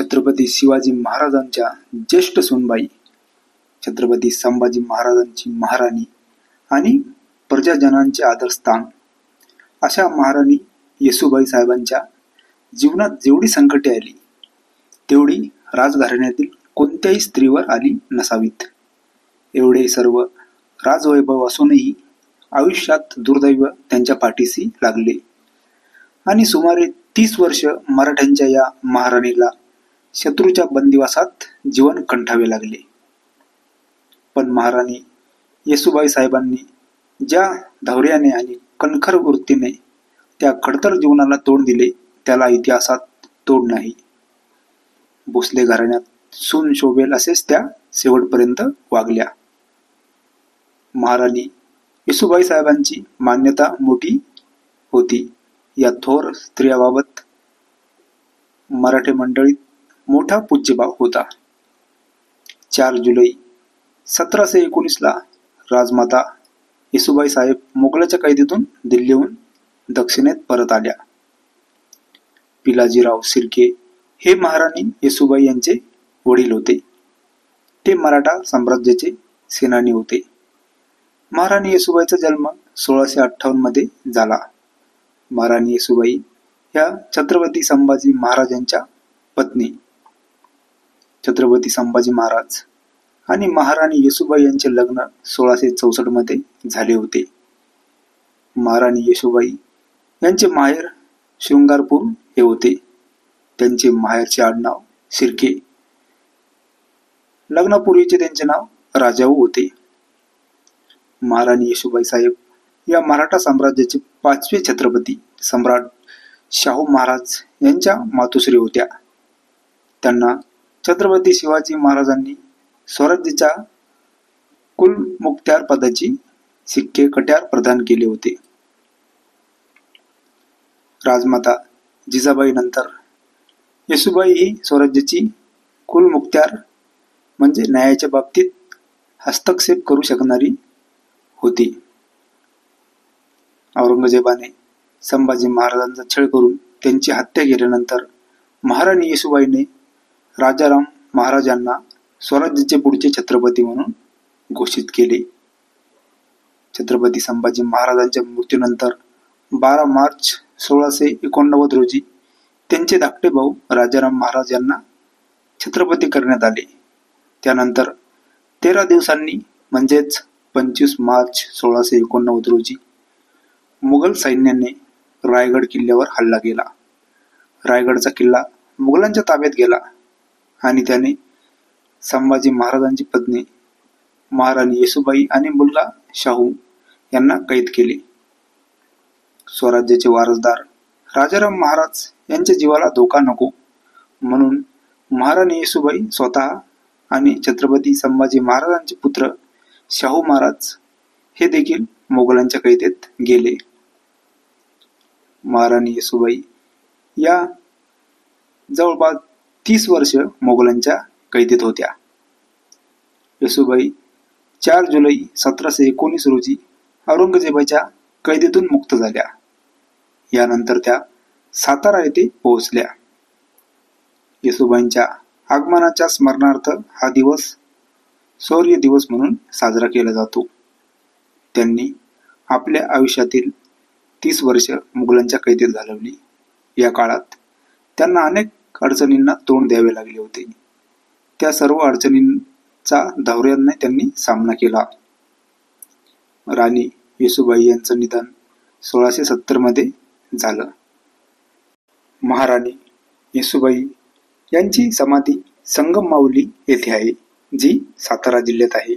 छत्रपती शिवाजी महाराजांच्या ज्येष्ठ सूनबाई, छत्रपती संभाजी महाराजांची महाराणी आणि प्रजाजनांचे आदरस्थान अशा महाराणी येसूबाई साहेबांच्या जीवनात जेवढी संकटे आली तेवढी राजघराण्यातील कोणत्याही स्त्रीवर आली नसावीत. एवढे सर्व राजवैभव असूनही आयुष्यात दुर्दैव त्यांच्या पाठीशी लागले आणि सुमारे 30 वर्ष मराठ्यांच्या या महाराणीला शत्रूच्या बंदिवासात जीवन कंठावे लागले. पण महाराणी येसूबाई साहेबांनी ज्या धैर्याने आणि कणखर वृत्तीने त्या खडतर जीवनाला तोंड दिले त्याला इतिहासात तोड नाही. भोसले घराण्यात सून शोभेल असेच त्या शेवटपर्यंत वागल्या. महाराणी येसूबाई साहेबांची मान्यता मोठी होती. या थोर स्त्रियाबाबत मराठी मंडळीत मोठा पूज्यभाव होता. 4 जुलै 1719 ला राजमाता येसूबाई साहेब मोगलाच्या कैदेतून दिल्लीहून दक्षिणेत परत आल्या. पिलाजीराव शिर्के हे महाराणी येसूबाई यांचे वडील होते. ते मराठा साम्राज्याचे सेनानी होते. महाराणी येसूबाईचा जन्म 1658 मध्ये झाला. महाराणी येसूबाई ह्या छत्रपती संभाजी महाराजांच्या पत्नी. छत्रपती संभाजी महाराज आणि महाराणी येसूबाई यांचे लग्न 1664 मध्ये झाले होते. महाराणी येसूबाई यांचे माहेर शृंगारपूर हे होते. त्यांचे माहेरचे आडनाव शिर्के. लग्नापूर्वीचे त्यांचे नाव राजाऊ होते. महाराणी येसूबाई साहेब या मराठा साम्राज्याचे 5वे छत्रपती सम्राट शाहू महाराज यांच्या मातोश्री होत्या. त्यांना छत्रपती शिवाजी महाराजांनी स्वराज्याच्या कुलमुखत्यार पदाची सिक्के कट्यार प्रदान केले होते. राजमाता जिजाबाई नंतर येसूबाई ही स्वराज्याची कुलमुखत्यार म्हणजे न्यायाच्या बाबतीत हस्तक्षेप करू शकणारी होती. औरंगजेबाने संभाजी महाराजांचा छळ करून त्यांची हत्या केल्यानंतर महाराणी येसूबाईने राजाराम महाराजांना स्वराज्याचे पुढचे छत्रपती म्हणून घोषित केले. छत्रपती संभाजी महाराजांच्या मृत्यूनंतर 12 मार्च 1689 रोजी त्यांचे धाकटे भाऊ राजाराम महाराज यांना छत्रपती करण्यात आले. त्यानंतर 13 दिवसांनी म्हणजेच 25 मार्च 1689 रोजी मुघल सैन्याने रायगड किल्ल्यावर हल्ला केला. रायगडचा किल्ला मुघलांच्या ताब्यात गेला आणि त्याने संभाजी महाराजांची पत्नी महाराणी येसूबाई आणि मुलगा शाहू यांना कैद केले. स्वराज्याचे वारसदार राजाराम महाराज यांच्या जीवाला धोका नको म्हणून महाराणी येसूबाई स्वतः आणि छत्रपती संभाजी महाराजांचे पुत्र शाहू महाराज हे देखील मोगलांच्या कैदेत गेले. महाराणी येसूबाई या जवळपास 30 वर्ष मोगलांच्या कैदेत होत्या. येसूबाई 4 जुलै 1719 रोजी औरंगजेबाच्या कैदेतून मुक्त झाल्या. यानंतर त्या सातारा येथे पोहोचल्या. येसूबाईंच्या आगमनाच्या स्मरणार्थ हा दिवस शौर्य दिवस म्हणून साजरा केला जातो. त्यांनी आपल्या आयुष्यातील 30 वर्ष मुघलांच्या कैदेत घालवली. या काळात त्यांना अनेक अडचणींना तोंड द्यावे लागले होते. त्या सर्व अडचणींचा धैर्याने त्यांनी सामना केला. राणी येसूबाई यांचं निधन 1670 मध्ये झालं. महाराणी येसूबाई यांची समाधी संगम माहुली येथे आहे, जी सातारा जिल्ह्यात आहे.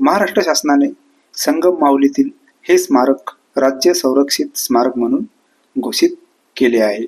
महाराष्ट्र शासनाने संगम माहुलीतील हे स्मारक राज्य संरक्षित स्मारक म्हणून घोषित केले आहे.